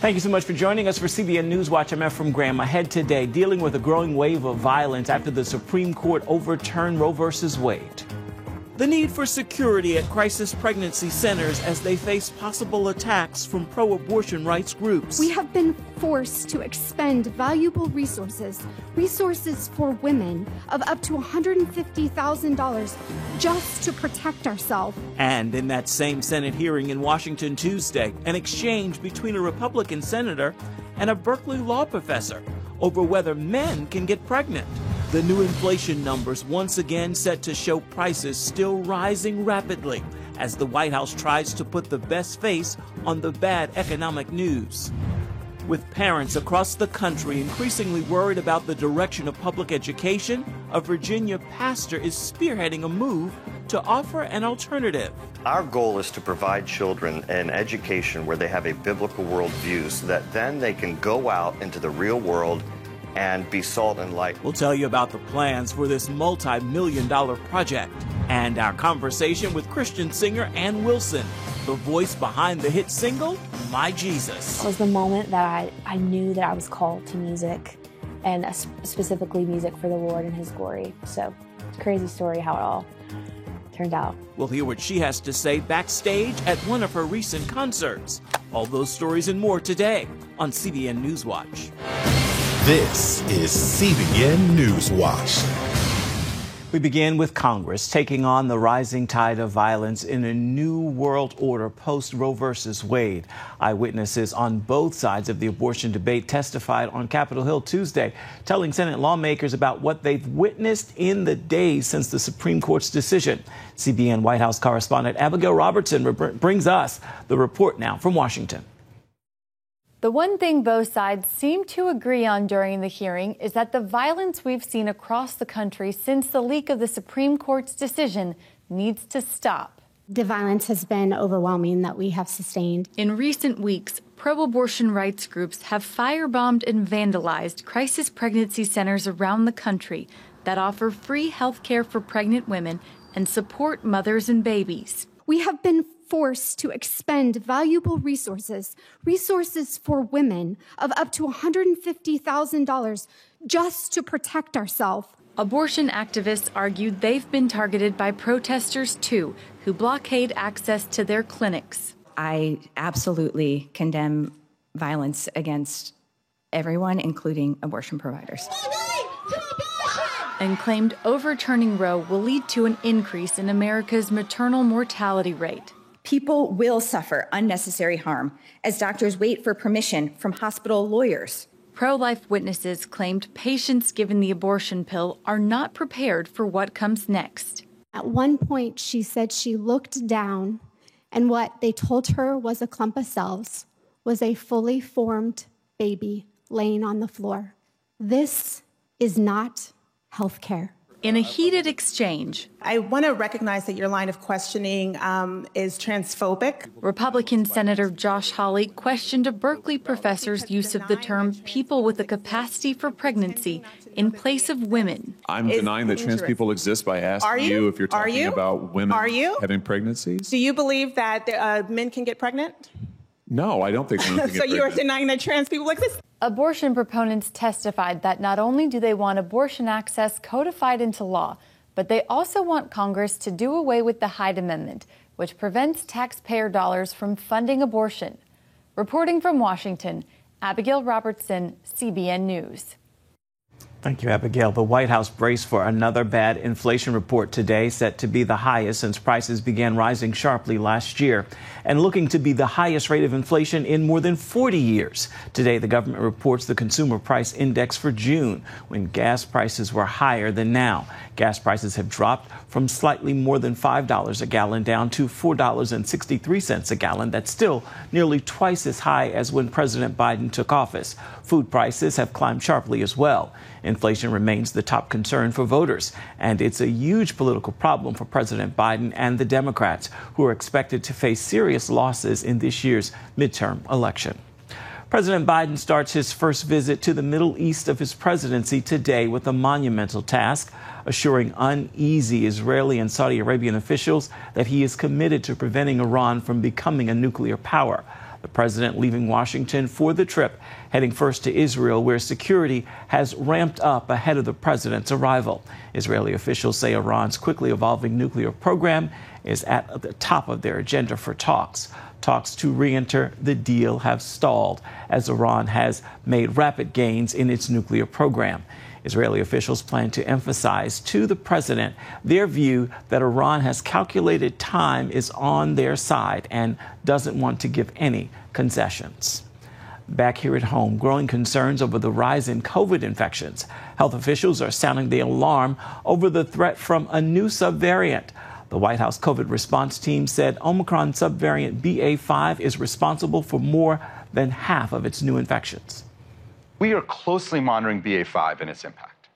Thank you so much for joining us for CBN NewsWatch. I'm Ephraim Graham. Ahead today, dealing with a growing wave of violence after the Supreme Court overturned Roe v. Wade. The need for security at crisis pregnancy centers as they face possible attacks from pro-abortion rights groups. We have been forced to expend valuable resources for women, of up to $150,000 just to protect ourselves. And in that same Senate hearing in Washington Tuesday, an exchange between a Republican senator and a Berkeley law professor over whether men can get pregnant. The new inflation numbers once again set to show prices still rising rapidly as the White House tries to put the best face on the bad economic news. With parents across the country increasingly worried about the direction of public education, a Virginia pastor is spearheading a move to offer an alternative. Our goal is to provide children an education where they have a biblical worldview so that then they can go out into the real world and be salt and light. We'll tell you about the plans for this multi-million-dollar project and our conversation with Christian singer Ann Wilson, the voice behind the hit single, My Jesus. It was the moment that I knew that I was called to music, and specifically music for the Lord and His glory. So it's a crazy story how it all turned out. We'll hear what she has to say backstage at one of her recent concerts. All those stories and more today on CBN NewsWatch. This is CBN NewsWatch. We begin with Congress taking on the rising tide of violence in a new world order post-Roe v. Wade. Eyewitnesses on both sides of the abortion debate testified on Capitol Hill Tuesday, telling Senate lawmakers about what they've witnessed in the days since the Supreme Court's decision. CBN White House correspondent Abigail Robertson brings us the report now from Washington. The one thing both sides seem to agree on during the hearing is that the violence we've seen across the country since the leak of the Supreme Court's decision needs to stop. The violence has been overwhelming that we have sustained. In recent weeks, pro-abortion rights groups have firebombed and vandalized crisis pregnancy centers around the country that offer free health care for pregnant women and support mothers and babies. We have been forced to expend valuable resources for women, of up to $150,000 just to protect ourselves. Abortion activists argued they've been targeted by protesters too, who blockade access to their clinics. I absolutely condemn violence against everyone, including abortion providers. And claimed overturning Roe will lead to an increase in America's maternal mortality rate. People will suffer unnecessary harm as doctors wait for permission from hospital lawyers. Pro-life witnesses claimed patients given the abortion pill are not prepared for what comes next. At one point, she said she looked down, and what they told her was a clump of cells was a fully formed baby laying on the floor. This is not health care. In a heated exchange, I want to recognize that your line of questioning is transphobic. Republican Senator Josh Hawley questioned a Berkeley professor's use of the term people with the capacity for pregnancy in place of women. I'm denying that trans people exist by asking you if you're talking about women having pregnancies. Do you believe that men can get pregnant? No, I don't think women can get pregnant. So you are denying that trans people exist? Abortion proponents testified that not only do they want abortion access codified into law, but they also want Congress to do away with the Hyde Amendment, which prevents taxpayer dollars from funding abortion. Reporting from Washington, Abigail Robertson, CBN News. Thank you, Abigail. The White House braced for another bad inflation report today, set to be the highest since prices began rising sharply last year, and looking to be the highest rate of inflation in more than 40 years. Today, the government reports the Consumer Price Index for June, when gas prices were higher than now. Gas prices have dropped from slightly more than $5 a gallon down to $4.63 a gallon. That's still nearly twice as high as when President Biden took office. Food prices have climbed sharply as well. Inflation remains the top concern for voters, and it's a huge political problem for President Biden and the Democrats, who are expected to face serious losses in this year's midterm election. President Biden starts his first visit to the Middle East of his presidency today with a monumental task, assuring uneasy Israeli and Saudi Arabian officials that he is committed to preventing Iran from becoming a nuclear power. The president leaving Washington for the trip, heading first to Israel, where security has ramped up ahead of the president's arrival. Israeli officials say Iran's quickly evolving nuclear program is at the top of their agenda for talks. Talks to re-enter the deal have stalled as Iran has made rapid gains in its nuclear program. Israeli officials plan to emphasize to the president their view that Iran has calculated time is on their side and doesn't want to give any concessions. Back here at home, growing concerns over the rise in COVID infections. Health officials are sounding the alarm over the threat from a new subvariant. The White House COVID response team said Omicron subvariant BA.5 is responsible for more than half of its new infections. We are closely monitoring BA.5 and its impact.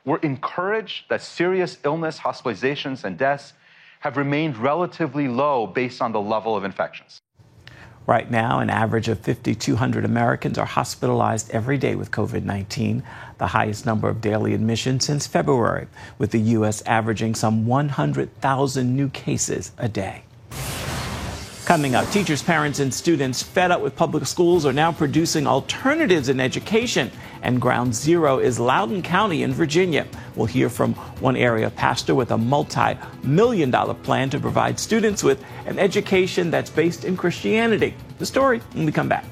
We're encouraged that serious illness, hospitalizations, and deaths have remained relatively low based on the level of infections. Right now, an average of 5,200 Americans are hospitalized every day with COVID-19, the highest number of daily admissions since February, with the U.S. averaging some 100,000 new cases a day. Coming up, teachers, parents, and students fed up with public schools are now producing alternatives in education. And ground zero is Loudoun County in Virginia. We'll hear from one area pastor with a multi-million-dollar plan to provide students with an education that's based in Christianity. The story when we come back.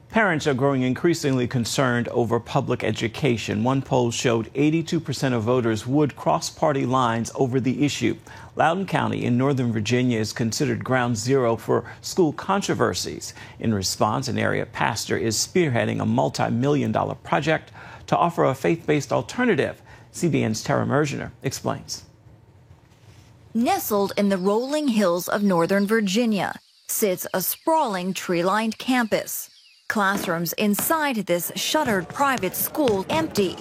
Parents are growing increasingly concerned over public education. One poll showed 82% of voters would cross party lines over the issue. Loudoun County in Northern Virginia is considered ground zero for school controversies. In response, an area pastor is spearheading a multi-million-dollar project to offer a faith-based alternative. CBN's Tara Mergener explains. Nestled in the rolling hills of Northern Virginia sits a sprawling tree-lined campus. Classrooms inside this shuttered private school empty.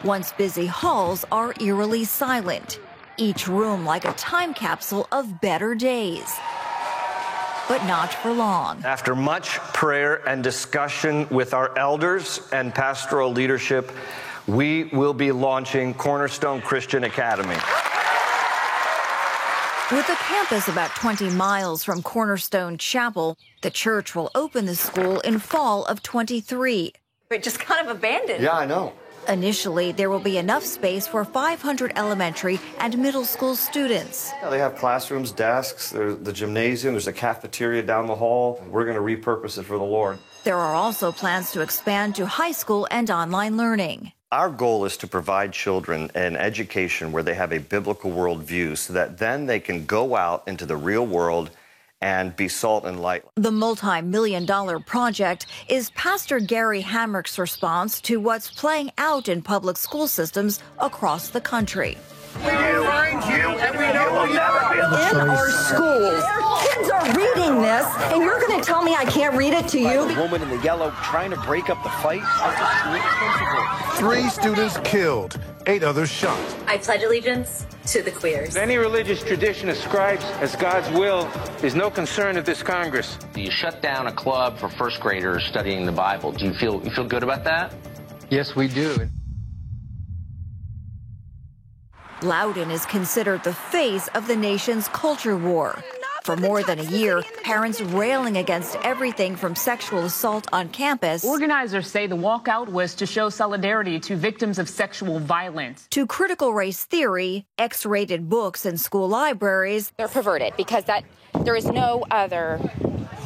Once busy halls are eerily silent, each room like a time capsule of better days. But not for long. After much prayer and discussion with our elders and pastoral leadership, we will be launching Cornerstone Christian Academy. With a campus about 20 miles from Cornerstone Chapel, the church will open the school in fall of 23. It just kind of abandoned. Yeah, I know. Initially, there will be enough space for 500 elementary and middle school students. Yeah, they have classrooms, desks, there's the gymnasium, there's a cafeteria down the hall. We're going to repurpose it for the Lord. There are also plans to expand to high school and online learning. Our goal is to provide children an education where they have a biblical worldview so that then they can go out into the real world and be salt and light. The multi-million-dollar project is Pastor Gary Hamrick's response to what's playing out in public school systems across the country. We find you, and we know we'll never be in our schools. Kids are reading this, and you're going to tell me I can't read it to you? The woman in the yellow trying to break up the fight. 3 students killed, 8 others shot. I pledge allegiance to the queers. Any religious tradition ascribes as God's will is no concern of this Congress. You shut down a club for first graders studying the Bible. Do you feel good about that? Yes, we do. Loudoun is considered the face of the nation's culture war. For more than a year, parents railing against everything from sexual assault on campus. Organizers say the walkout was to show solidarity to victims of sexual violence. To critical race theory, X-rated books in school libraries. They're perverted because there is no other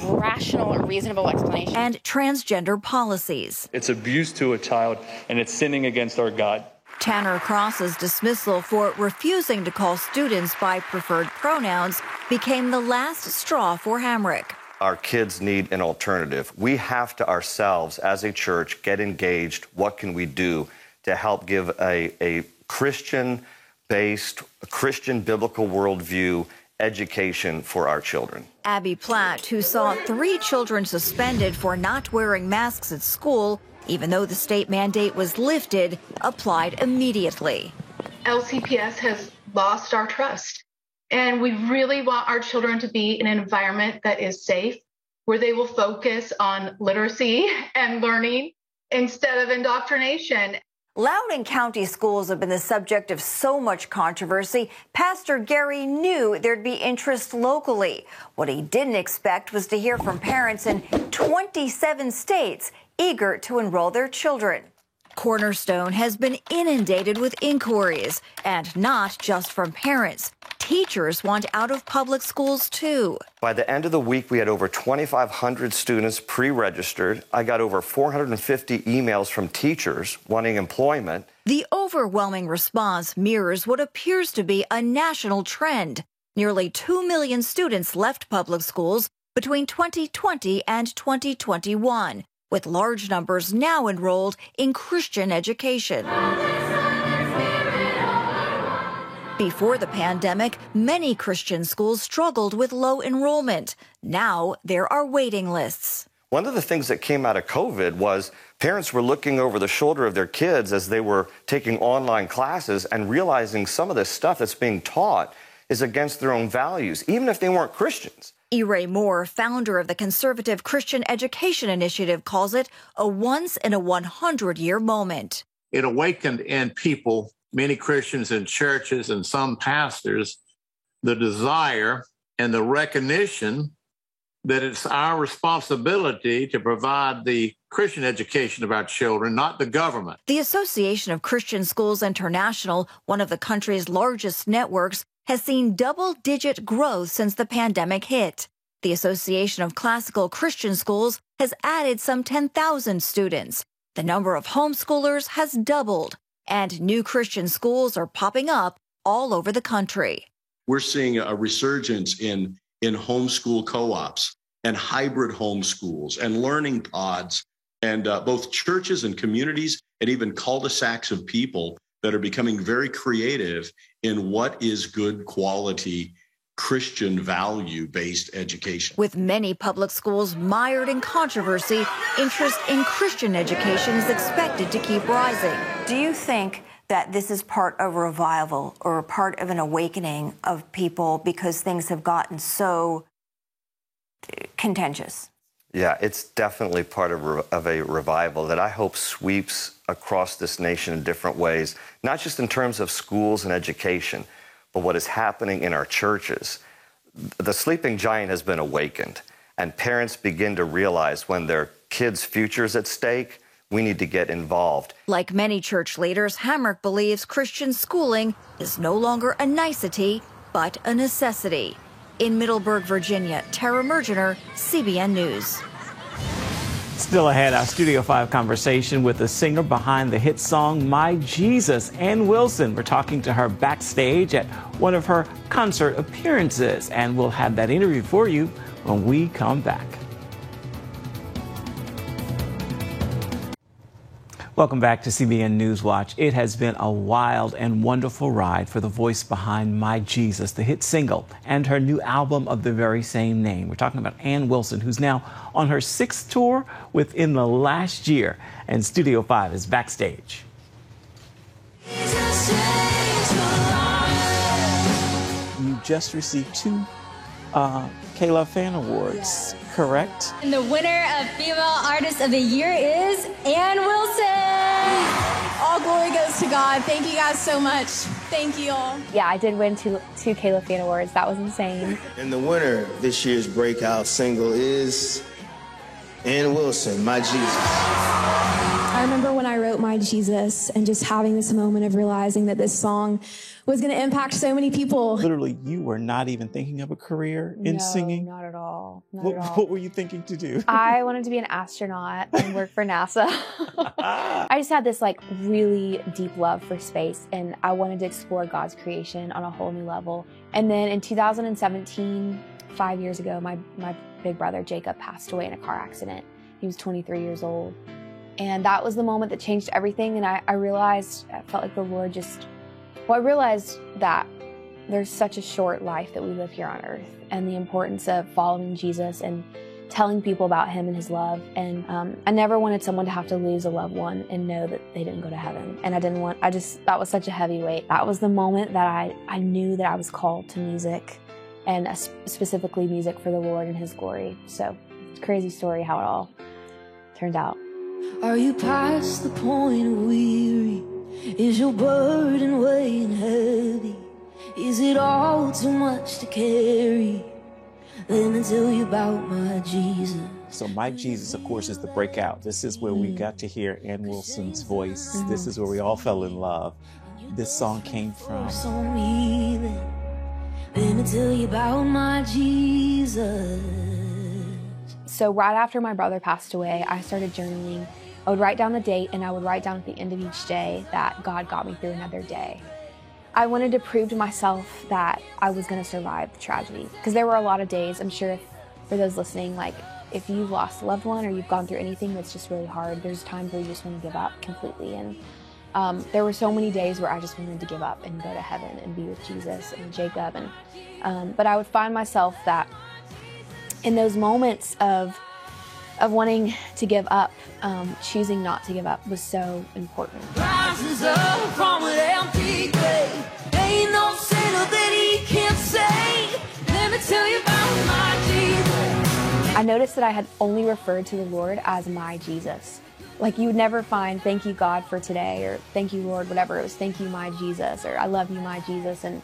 rational or reasonable explanation. And transgender policies. It's abuse to a child, and it's sinning against our God. Tanner Cross's dismissal for refusing to call students by preferred pronouns became the last straw for Hamrick. Our kids need an alternative. We have to ourselves, as a church, get engaged. What can we do to help give a Christian-based, Christian biblical worldview education for our children? Abby Platt, who saw 3 children suspended for not wearing masks at school, even though the state mandate was lifted, applied immediately. LCPS has lost our trust. And we really want our children to be in an environment that is safe, where they will focus on literacy and learning instead of indoctrination. Loudoun County schools have been the subject of so much controversy. Pastor Gary knew there'd be interest locally. What he didn't expect was to hear from parents in 27 states eager to enroll their children. Cornerstone has been inundated with inquiries, and not just from parents. Teachers want out of public schools, too. By the end of the week, we had over 2,500 students pre-registered. I got over 450 emails from teachers wanting employment. The overwhelming response mirrors what appears to be a national trend. Nearly 2 million students left public schools between 2020 and 2021, with large numbers now enrolled in Christian education. Before the pandemic, many Christian schools struggled with low enrollment. Now there are waiting lists. One of the things that came out of COVID was parents were looking over the shoulder of their kids as they were taking online classes and realizing some of this stuff that's being taught is against their own values, even if they weren't Christians. E. Ray Moore, founder of the Conservative Christian Education Initiative, calls it a once-in-a-100-year moment. It awakened in people, many Christians in churches and some pastors, the desire and the recognition that it's our responsibility to provide the Christian education of our children, not the government. The Association of Christian Schools International, one of the country's largest networks, has seen double-digit growth since the pandemic hit. The Association of Classical Christian Schools has added some 10,000 students. The number of homeschoolers has doubled, and new Christian schools are popping up all over the country. We're seeing a resurgence in homeschool co-ops and hybrid homeschools and learning pods, and both churches and communities and even cul-de-sacs of people that are becoming very creative in what is good quality Christian value-based education. With many public schools mired in controversy, interest in Christian education is expected to keep rising. Do you think that this is part of a revival or part of an awakening of people because things have gotten so contentious? Yeah, it's definitely part of a revival that I hope sweeps across this nation in different ways, not just in terms of schools and education, but what is happening in our churches. The sleeping giant has been awakened, and parents begin to realize when their kids' future is at stake, we need to get involved. Like many church leaders, Hamrick believes Christian schooling is no longer a nicety, but a necessity. In Middleburg, Virginia, Tara Mergener, CBN News. Still ahead, our Studio 5 conversation with the singer behind the hit song My Jesus, Ann Wilson. We're talking to her backstage at one of her concert appearances, and we'll have that interview for you when we come back. Welcome back to CBN NewsWatch. It has been a wild and wonderful ride for the voice behind My Jesus, the hit single, and her new album of the very same name. We're talking about Ann Wilson, who's now on her 6th tour within the last year, and Studio 5 is backstage. You just received 2 Kayla Fan Awards, correct? And the winner of Female Artist of the Year is Ann Wilson. All glory goes to God. Thank you guys so much. Thank you all. Yeah, I did win two Kayla Fan Awards. That was insane. And the winner of this year's breakout single is Ann Wilson, My Jesus. I remember when I wrote My Jesus and just having this moment of realizing that this song was going to impact so many people. Literally, you were not even thinking of a career in singing? Not at all. What were you thinking to do? I wanted to be an astronaut and work for NASA. I just had this really deep love for space, and I wanted to explore God's creation on a whole new level. And then in 2017, 5 years ago, my big brother Jacob passed away in a car accident. He was 23 years old. And that was the moment that changed everything. And I realized, I felt like the Lord I realized that there's such a short life that we live here on earth, and the importance of following Jesus and telling people about him and his love. And I never wanted someone to have to lose a loved one and know that they didn't go to heaven. And that was such a heavy weight. That was the moment that I knew that I was called to music, and specifically music for the Lord and his glory. So it's a crazy story how it all turned out. Are you past the point of weary? Is your burden weighing heavy? Is it all too much to carry? Let me tell you about my Jesus. So My Jesus, of course, is the breakout. This is where we got to hear Ann Wilson's voice. This is where we all fell in love. This song came from... Let me tell you about my Jesus. So right after my brother passed away, I started journaling. I would write down the date, and I would write down at the end of each day that God got me through another day. I wanted to prove to myself that I was going to survive the tragedy, because there were a lot of days, I'm sure for those listening, like if you've lost a loved one or you've gone through anything that's just really hard, there's times where you just want to give up completely. And there were so many days where I just wanted to give up and go to heaven and be with Jesus and Jacob. But I would find myself that in those moments of wanting to give up, choosing not to give up was so important. Rises up from an empty grave. Ain't no sinner that he can't save. Let me tell you about my Jesus. I noticed that I had only referred to the Lord as my Jesus. Like, you would never find thank you God for today, or thank you Lord, whatever. It was thank you my Jesus, or I love you my Jesus. And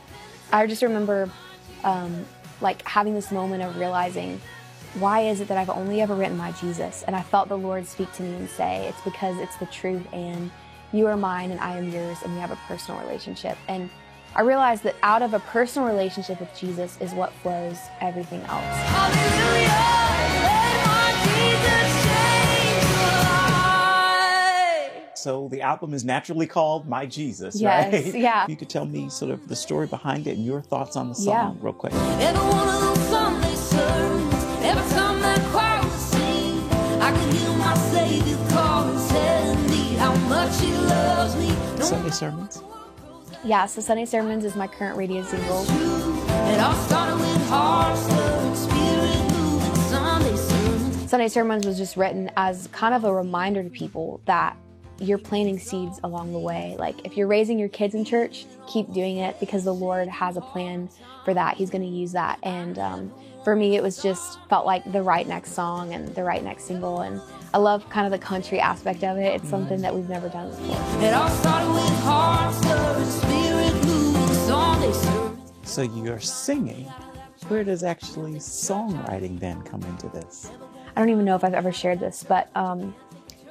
I just remember like having this moment of realizing, why is it that I've only ever written my Jesus? And I felt the Lord speak to me and say, it's because it's the truth, and you are mine and I am yours, and we have a personal relationship. And I realized that out of a personal relationship with Jesus is what flows everything else. Hallelujah, let my Jesus change my life. So the album is naturally called My Jesus, yes, right? Yeah. You could tell me sort of the story behind it and your thoughts on the song real quick. Every one of those Sunday sermons, every time that choir would sing, I could hear my Savior calling, telling me how much he loves me. Sunday sermons? Yeah, so Sunday Sermons is my current radio single. It all started with heart stirring, spirit moving Sunday sermons. Sunday Sermons was just written as kind of a reminder to people that you're planting seeds along the way. Like, if you're raising your kids in church, keep doing it, because the Lord has a plan for that. He's going to use that. And for me, it was just felt like the right next song and the right next single. And I love kind of the country aspect of it. It's something that we've never done before. It all started with heart stirring, spirit moving Sunday sermons. So you're singing. Where does actually songwriting then come into this? I don't even know if I've ever shared this, but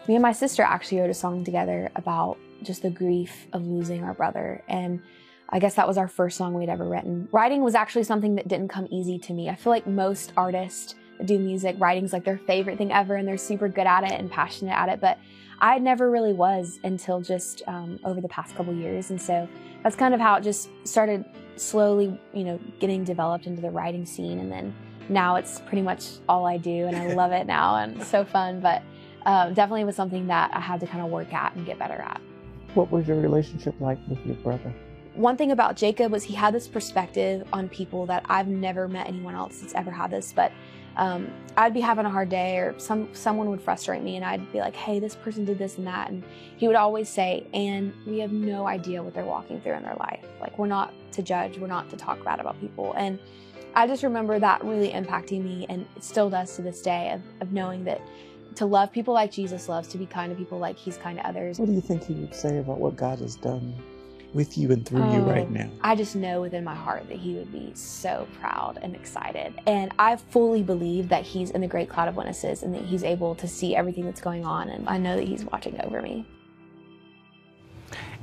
me and my sister actually wrote a song together about just the grief of losing our brother. And I guess that was our first song we'd ever written. Writing was actually something that didn't come easy to me. I feel like most artists that do music, writing's like their favorite thing ever, and they're super good at it and passionate at it. But I never really was until just over the past couple years. And so that's kind of how it just started slowly, getting developed into the writing scene. And then now it's pretty much all I do, and I love it now, and it's so fun. But definitely was something that I had to kind of work at and get better at. What was your relationship like with your brother? One thing about Jacob was he had this perspective on people that I've never met anyone else that's ever had this. But I'd be having a hard day, or someone would frustrate me, and I'd be like, hey, this person did this and that. And he would always say, Ann, we have no idea what they're walking through in their life. Like, we're not to judge, we're not to talk bad about people. And I just remember that really impacting me, and it still does to this day, of knowing that to love people like Jesus loves, to be kind to people like he's kind to others. What do you think he would say about what God has done with you and through you right now? I just know within my heart that he would be so proud and excited. And I fully believe that he's in the great cloud of witnesses, and that he's able to see everything that's going on. And I know that he's watching over me.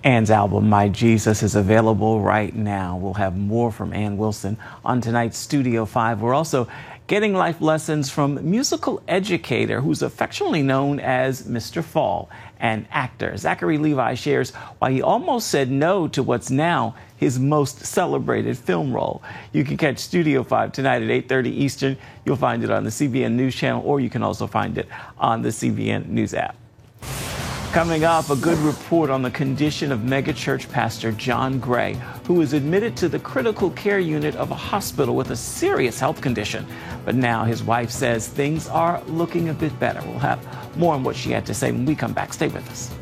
Ann's album, My Jesus, is available right now. We'll have more from Ann Wilson on tonight's Studio 5. We're also getting life lessons from musical educator who's affectionately known as Mr. Fall, and actor Zachary Levi shares why he almost said no to what's now his most celebrated film role. You can catch Studio 5 tonight at 8:30 Eastern. You'll find it on the CBN News Channel, or you can also find it on the CBN News app. Coming up, a good report on the condition of megachurch pastor John Gray, who was admitted to the critical care unit of a hospital with a serious health condition. But now his wife says things are looking a bit better. We'll have more on what she had to say when we come back. Stay with us.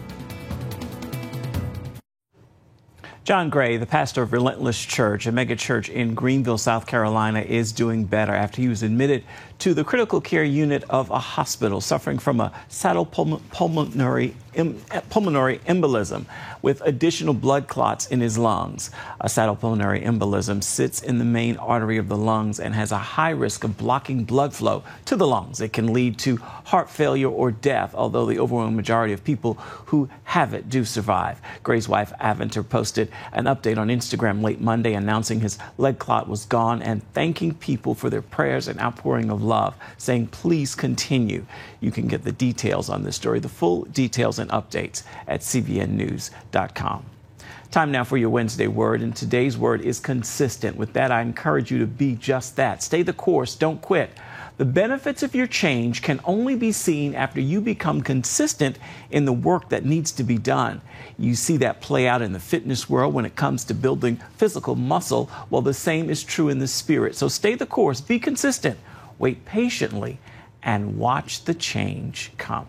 John Gray, the pastor of Relentless Church, a mega church in Greenville, South Carolina, is doing better after he was admitted to the critical care unit of a hospital suffering from a saddle pulmonary embolism with additional blood clots in his lungs. A saddle pulmonary embolism sits in the main artery of the lungs and has a high risk of blocking blood flow to the lungs. It can lead to heart failure or death, although the overwhelming majority of people who have it do survive. Gray's wife, Aventer, posted an update on Instagram late Monday announcing his leg clot was gone and thanking people for their prayers and outpouring of love, saying, please continue. You can get the details on this story, the full details and updates at CBNNews.com. Time now for your Wednesday word, and today's word is consistent. With that, I encourage you to be just that. Stay the course, don't quit. The benefits of your change can only be seen after you become consistent in the work that needs to be done. You see that play out in the fitness world when it comes to building physical muscle. Well, the same is true in the spirit. So stay the course, be consistent, wait patiently, and watch the change come.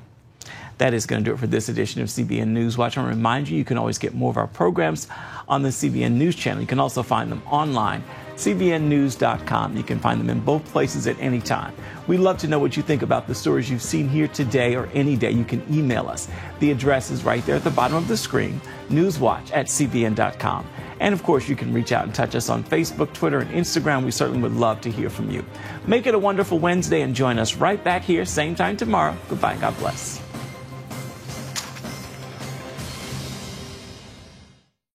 That is going to do it for this edition of CBN NewsWatch. I want to remind you, you can always get more of our programs on the CBN News Channel. You can also find them online, CBNNews.com. You can find them in both places at any time. We'd love to know what you think about the stories you've seen here today or any day. You can email us. The address is right there at the bottom of the screen, newswatch@cbn.com. And of course, you can reach out and touch us on Facebook, Twitter, and Instagram. We certainly would love to hear from you. Make it a wonderful Wednesday and join us right back here, same time tomorrow. Goodbye. God bless.